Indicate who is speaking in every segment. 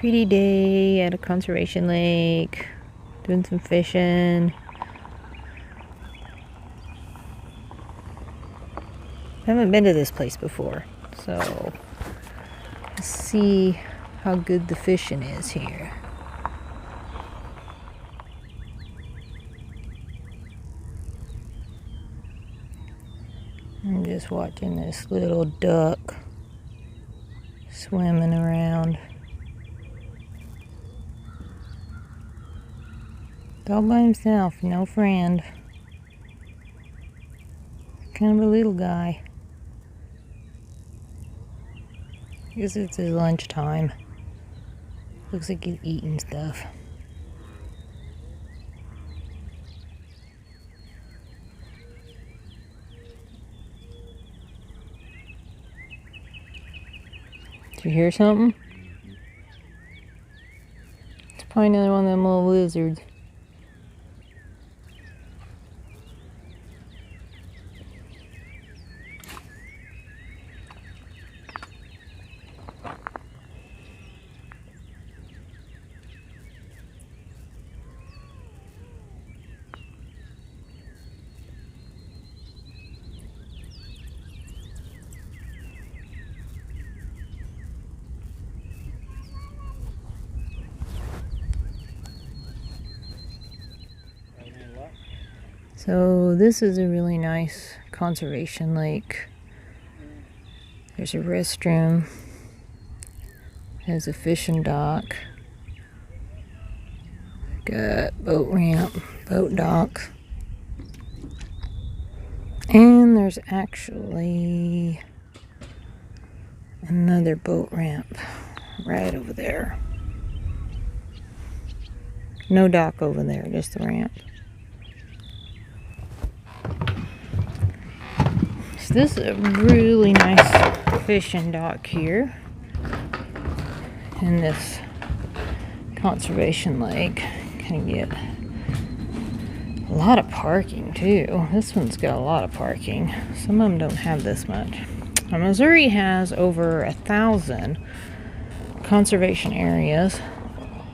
Speaker 1: Pretty day at a conservation lake, doing some fishing. I haven't been to this place before, so let's see how good the fishing is here. I'm just watching this little duck swimming around. All by himself, no friend. Kind of a little guy. I guess it's his lunchtime. Looks like he's eating stuff. Did you hear something? It's probably another one of them little lizards. So this is a really nice conservation lake. There's a restroom. There's a fishing dock. Got boat ramp, boat dock. And there's actually another boat ramp right over there. No dock over there, just the ramp. This is a really nice fishing dock here in this conservation lake. Can get a lot of parking too. This one's got a lot of parking. Some of them don't have this much. Now, Missouri has over 1,000 conservation areas,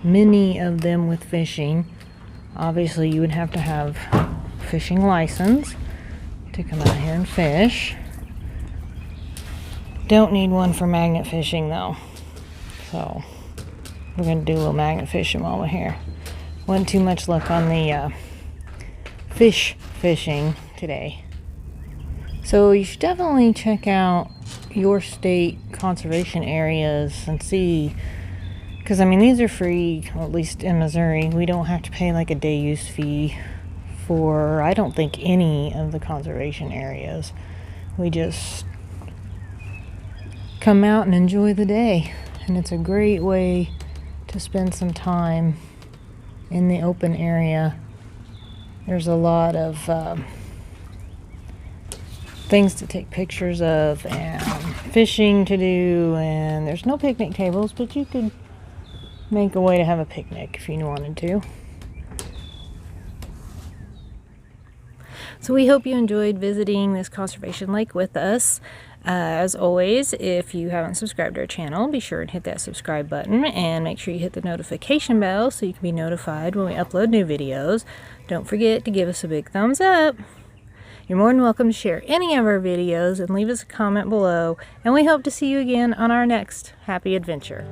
Speaker 1: many of them with fishing. Obviously, you would have to have a fishing license to come out here and fish. Don't need one for magnet fishing though, so we're gonna do a little magnet fishing while we're here. Wasn't too much luck on the fish fishing today, so you should definitely check out your state conservation areas and see, because I mean these are free, well, at least in Missouri. We don't have to pay like a day use fee for, I don't think, any of the conservation areas. We just come out and enjoy the day, and it's a great way to spend some time in the open area. There's a lot of things to take pictures of and fishing to do, and there's no picnic tables, but you could make a way to have a picnic if you wanted to. So we hope you enjoyed visiting this conservation lake with us. As always, if you haven't subscribed to our channel, be sure and hit that subscribe button and make sure you hit the notification bell so you can be notified when we upload new videos. Don't forget to give us a big thumbs up. You're more than welcome to share any of our videos and leave us a comment below, and we hope to see you again on our next happy adventure.